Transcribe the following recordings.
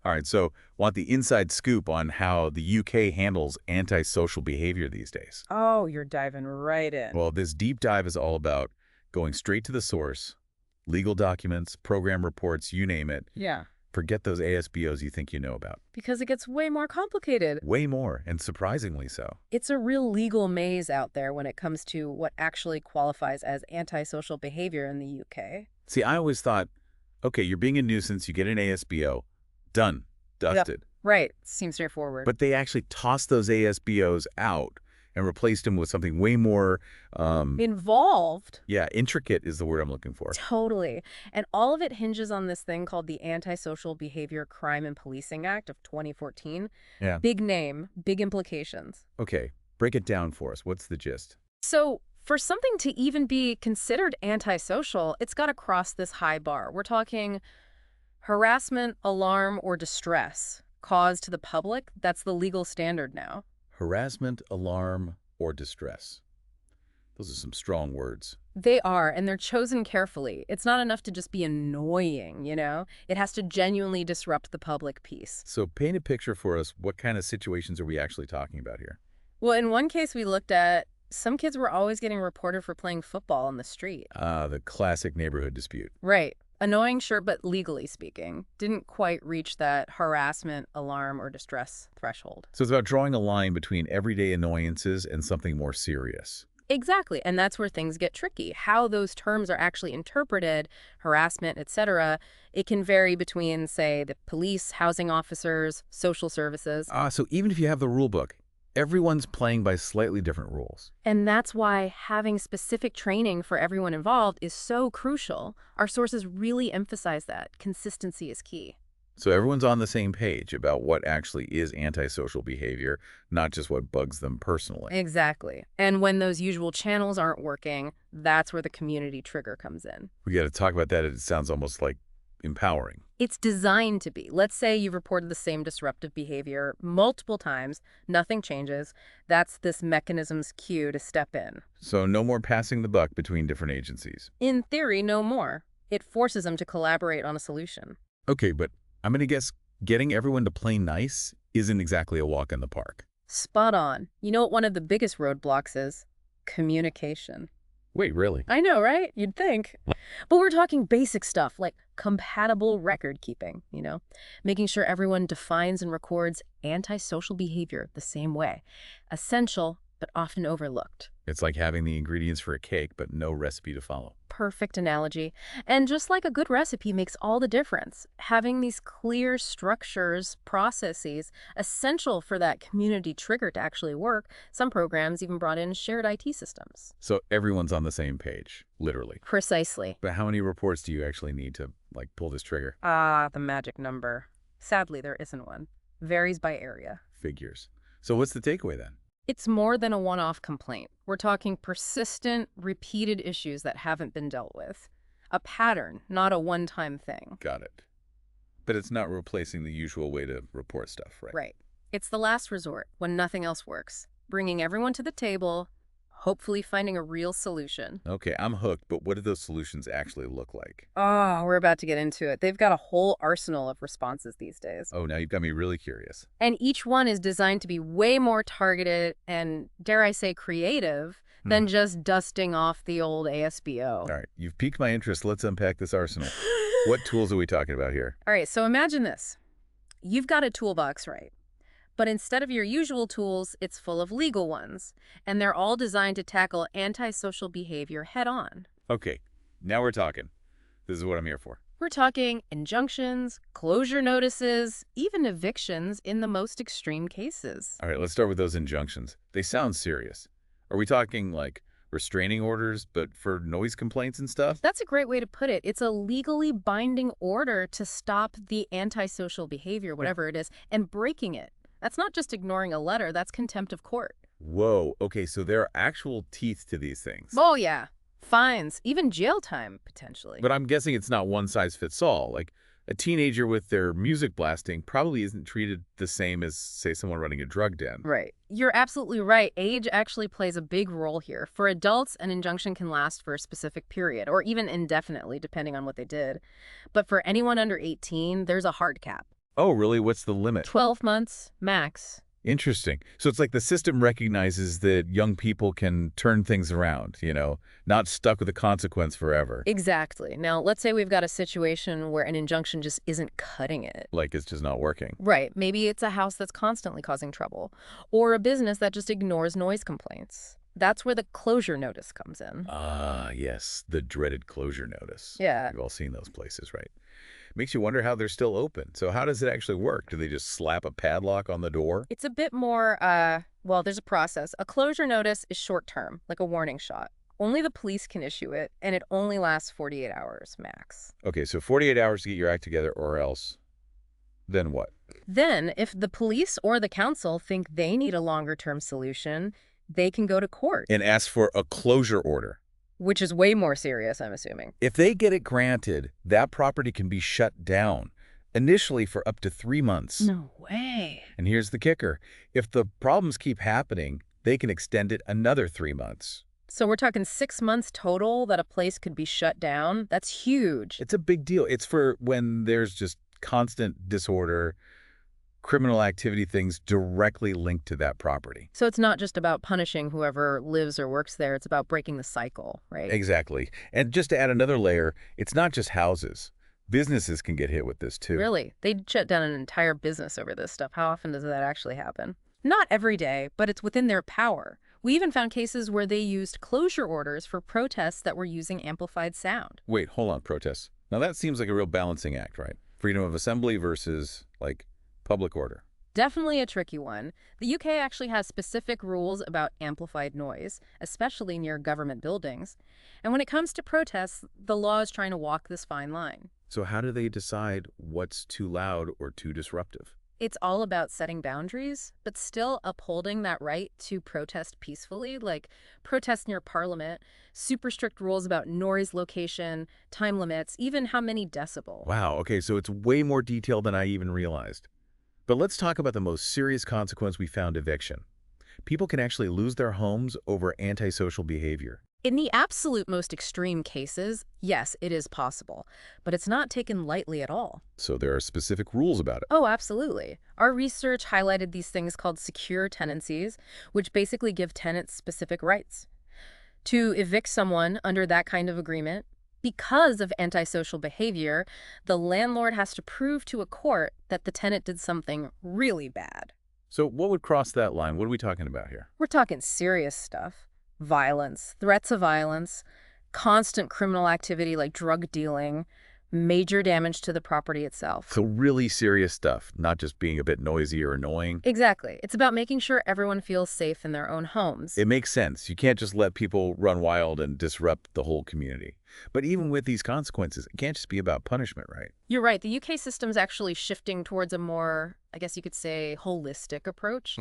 All right, so want the inside scoop on how the UK handles antisocial behavior these days. Oh, you're diving right in. Well, this deep dive is all about going straight to the source, legal documents, program reports, you name it. Yeah, Forget those ASBOs you think you know about. because it gets way more complicated. Way more, and surprisingly so. It's a real legal maze out there when it comes to what actually qualifies as antisocial behavior in the UK. See, I always thought, okay, you're being a nuisance, you get an ASBO, done, Yep. dusted. Right. Seems straightforward. But they actually tossed those ASBOs out and replaced them with something way more, Involved? yeah, intricate is the word I'm looking for. Totally. And all of it hinges on this thing called the Anti-Social Behavior Crime and Policing Act of 2014. Yeah. Big name, big implications. Okay, break it down for us. What's the gist? So for something to even be considered antisocial, it's got to cross this high bar. We're talking harassment, alarm, or distress caused to the public. That's the legal standard now. Harassment, alarm, or distress. Those are some strong words. They are, and they're chosen carefully. It's not enough to just be annoying, you know? It has to genuinely disrupt the public peace. So paint a picture for us. What kind of situations are we actually talking about here? Well, in one case we looked at, some kids were always getting reported for playing football on the street. The classic neighborhood dispute. Right. Annoying, sure, but legally speaking, didn't quite reach that harassment, alarm, or distress threshold. So it's about drawing a line between everyday annoyances and something more serious. Exactly, and that's where things get tricky. How those terms are actually interpreted, harassment, etc., it can vary between, say, the police, housing officers, social services. So even if you have the rule book, everyone's playing by slightly different rules. And that's why having specific training for everyone involved is so crucial. Our sources really emphasize that. Consistency is key. So everyone's on the same page about what actually is antisocial behavior, not just what bugs them personally. Exactly. And when those usual channels aren't working, that's where the community trigger comes in. We got to talk about that. It sounds almost like empowering. It's designed to be. Let's say you've reported the same disruptive behavior multiple times, nothing changes. That's this mechanism's cue to step in. So no more passing the buck between different agencies. In theory, no more. It forces them to collaborate on a solution. Okay, but I'm going to guess getting everyone to play nice isn't exactly a walk in the park. Spot on. You know what one of the biggest roadblocks is? Communication. Wait, really? I know, right? You'd think. But we're talking basic stuff like compatible record keeping, you know, making sure everyone defines and records antisocial behavior the same way. Essential, but often overlooked. It's like having the ingredients for a cake, but no recipe to follow. Perfect analogy. And just like a good recipe makes all the difference, having these clear structures, processes, essential for that community trigger to actually work. Some programs even brought in shared IT systems. So everyone's on the same page, literally. Precisely. But how many reports do you actually need to, like, pull this trigger? Ah, the magic number. Sadly, there isn't one. Varies by area. Figures. So what's the takeaway then? It's more than a one-off complaint. We're talking persistent, repeated issues that haven't been dealt with. A pattern, not a one-time thing. Got it. But it's not replacing the usual way to report stuff, right? Right. It's the last resort when nothing else works. Bringing everyone to the table, hopefully finding a real solution. Okay, I'm hooked, but what do those solutions actually look like? Oh, we're about to get into it. They've got a whole arsenal of responses these days. Oh, now you've got me really curious. And each one is designed to be way more targeted and, dare I say, creative than just dusting off the old ASBO. All right, you've piqued my interest. Let's unpack this arsenal. What tools are we talking about here? All right, so imagine this. You've got a toolbox, right? But instead of your usual tools, it's full of legal ones. And they're all designed to tackle antisocial behavior head on. Okay, now we're talking. This is what I'm here for. We're talking injunctions, closure notices, even evictions in the most extreme cases. All right, let's start with those injunctions. They sound serious. Are we talking like restraining orders, but for noise complaints and stuff? That's a great way to put it. It's a legally binding order to stop the antisocial behavior, whatever it is, and breaking it. That's not just ignoring a letter, that's contempt of court. Whoa, okay, so there are actual teeth to these things. Oh, yeah. Fines, even jail time, potentially. But I'm guessing it's not one size fits all. Like, a teenager with their music blasting probably isn't treated the same as, say, someone running a drug den. Right. You're absolutely right. Age actually plays a big role here. For adults, an injunction can last for a specific period, or even indefinitely, depending on what they did. But for anyone under 18, there's a hard cap. Oh, really? What's the limit? 12 months max. Interesting. So it's like the system recognizes that young people can turn things around, not stuck with the consequence forever. Exactly. Now, let's say we've got a situation where an injunction just isn't cutting it. Like it's just not working. Right. Maybe it's a house that's constantly causing trouble, or a business that just ignores noise complaints. That's where the closure notice comes in. Ah, yes, the dreaded closure notice. Yeah. We've all seen those places, right? Makes you wonder how they're still open. So how does it actually work? Do they just slap a padlock on the door? It's a bit more, well, there's a process. A closure notice is short term, like a warning shot. Only the police can issue it, and it only lasts 48 hours max. Okay, so 48 hours to get your act together or else. Then what? Then, if the police or the council think they need a longer-term solution, they can go to court, And ask for a closure order. which is way more serious, I'm assuming. If they get it granted, that property can be shut down, initially for up to 3 months. No way. And here's the kicker. If the problems keep happening, they can extend it another 3 months. So we're talking 6 months total that a place could be shut down? That's huge. It's a big deal. It's for when there's just constant disorder, criminal activity, things directly linked to that property. So it's not just about punishing whoever lives or works there, it's about breaking the cycle, right? Exactly. And just to add another layer, it's not just houses. Businesses can get hit with this too. Really? They'd shut down an entire business over this stuff. How often does that actually happen? Not every day, but it's within their power. We even found cases where they used closure orders for protests that were using amplified sound. Wait, hold on, protests. Now that seems like a real balancing act, right? Freedom of assembly versus, like, public order. Definitely a tricky one. The UK actually has specific rules about amplified noise, especially near government buildings. And when it comes to protests, the law is trying to walk this fine line. So how do they decide what's too loud or too disruptive? It's all about setting boundaries, but still upholding that right to protest peacefully, like protests near Parliament, super strict rules about noise location, time limits, even how many decibel. Wow, okay, so it's way more detailed than I even realized. But let's talk about the most serious consequence we found: eviction. People can actually lose their homes over antisocial behavior. In the absolute most extreme cases, yes, it is possible, but it's not taken lightly at all. So there are specific rules about it. Oh, absolutely. Our research highlighted these things called secure tenancies, which basically give tenants specific rights. To evict someone under that kind of agreement, because of antisocial behavior, the landlord has to prove to a court that the tenant did something really bad. So what would cross that line? What are we talking about here? We're talking serious stuff. Violence, threats of violence, constant criminal activity like drug dealing, major damage to the property itself. So really serious stuff, not just being a bit noisy or annoying. Exactly. It's about making sure everyone feels safe in their own homes. It makes sense. You can't just let people run wild and disrupt the whole community. But even with these consequences, it can't just be about punishment, right? You're right. The UK system's actually shifting towards a more, I guess you could say, holistic approach.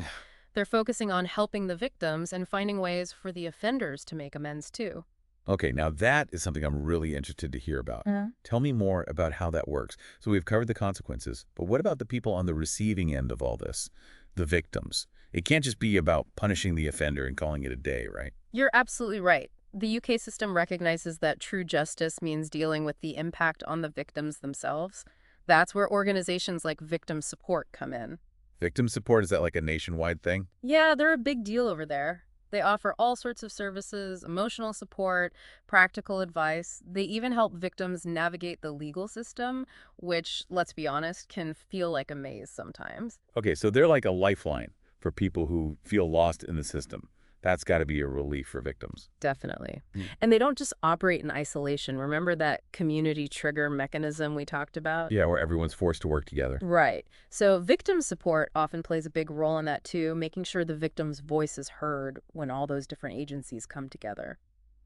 They're focusing on helping the victims and finding ways for the offenders to make amends too. Okay, now that is something I'm really interested to hear about. Tell me more about how that works. So we've covered the consequences, but what about the people on the receiving end of all this? The victims. It can't just be about punishing the offender and calling it a day, right? You're absolutely right. The UK system recognizes that true justice means dealing with the impact on the victims themselves. That's where organizations like victim support come in. Victim support, is that like a nationwide thing? Yeah, they're a big deal over there. They offer all sorts of services, emotional support, practical advice. They even help victims navigate the legal system, which, let's be honest, can feel like a maze sometimes. Okay, so they're like a lifeline for people who feel lost in the system. That's got to be a relief for victims. Definitely. And they don't just operate in isolation. Remember that community trigger mechanism we talked about? Yeah, where everyone's forced to work together. Right. So victim support often plays a big role in that too, making sure the victim's voice is heard when all those different agencies come together.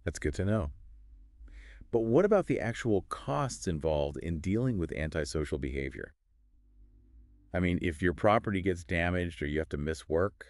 That's good to know. But what about the actual costs involved in dealing with antisocial behavior? I mean, if your property gets damaged or you have to miss work,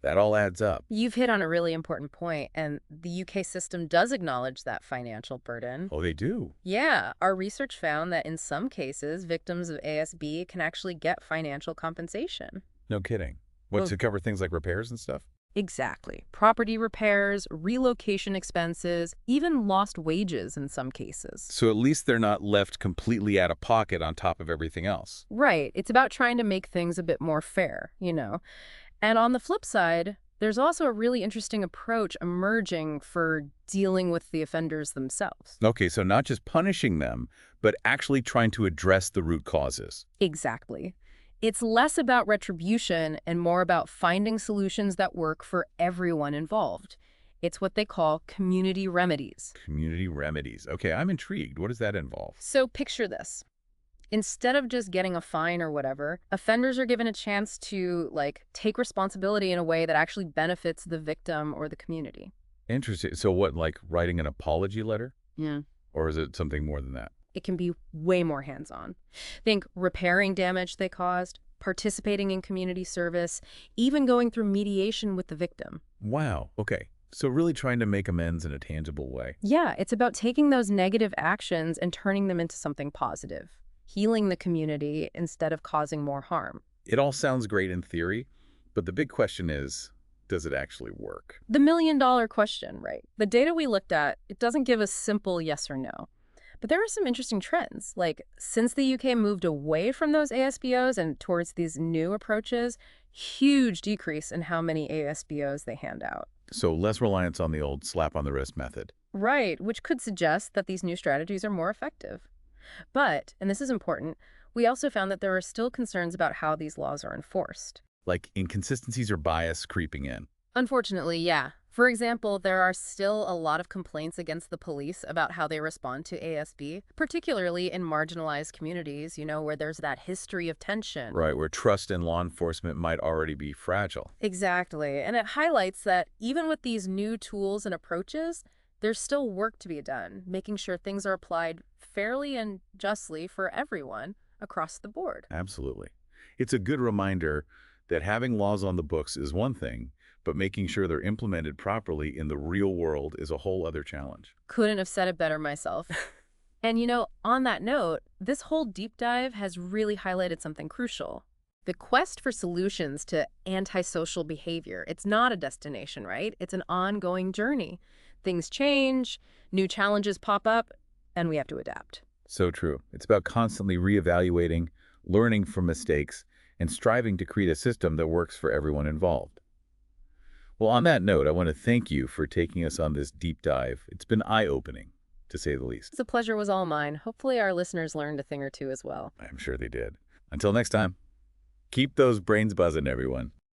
that all adds up. You've hit on a really important point, and the UK system does acknowledge that financial burden. Oh, they do? Yeah, our research found that in some cases, victims of ASB can actually get financial compensation. No kidding. What, to cover things like repairs and stuff? Exactly. Property repairs, relocation expenses, even lost wages in some cases. So at least they're not left completely out of pocket on top of everything else. Right. It's about trying to make things a bit more fair. And on the flip side, there's also a really interesting approach emerging for dealing with the offenders themselves. Okay, so not just punishing them, but actually trying to address the root causes. Exactly. It's less about retribution and more about finding solutions that work for everyone involved. It's what they call community remedies. Community remedies. Okay, I'm intrigued. What does that involve? So picture this. Instead of just getting a fine or whatever, offenders are given a chance to, take responsibility in a way that actually benefits the victim or the community. Interesting. So what, like writing an apology letter? Yeah. Or is it something more than that? It can be way more hands-on. Think repairing damage they caused, participating in community service, even going through mediation with the victim. Wow. Okay. So really trying to make amends in a tangible way. Yeah, it's about taking those negative actions and turning them into something positive, healing the community instead of causing more harm. It all sounds great in theory, but the big question is, does it actually work? The million-dollar question, right? The data we looked at, it doesn't give a simple yes or no. But there are some interesting trends. Like, since the UK moved away from those ASBOs and towards these new approaches, huge decrease in how many ASBOs they hand out. So less reliance on the old slap on the wrist method. Right, which could suggest that these new strategies are more effective. But, and this is important, we also found that there are still concerns about how these laws are enforced. Like inconsistencies or bias creeping in. Unfortunately, yeah. For example, there are still a lot of complaints against the police about how they respond to ASB, particularly in marginalized communities, where there's that history of tension. Right, where trust in law enforcement might already be fragile. Exactly. And it highlights that even with these new tools and approaches, there's still work to be done, making sure things are applied fairly and justly for everyone across the board. Absolutely. It's a good reminder that having laws on the books is one thing, but making sure they're implemented properly in the real world is a whole other challenge. Couldn't have said it better myself. And on that note, this whole deep dive has really highlighted something crucial. The quest for solutions to antisocial behavior. It's not a destination, right? It's an ongoing journey. Things change, new challenges pop up, and we have to adapt. So true. It's about constantly reevaluating, learning from mistakes, and striving to create a system that works for everyone involved. Well, on that note, I want to thank you for taking us on this deep dive. It's been eye-opening, to say the least. The pleasure was all mine. Hopefully our listeners learned a thing or two as well. I'm sure they did. Until next time, keep those brains buzzing, everyone.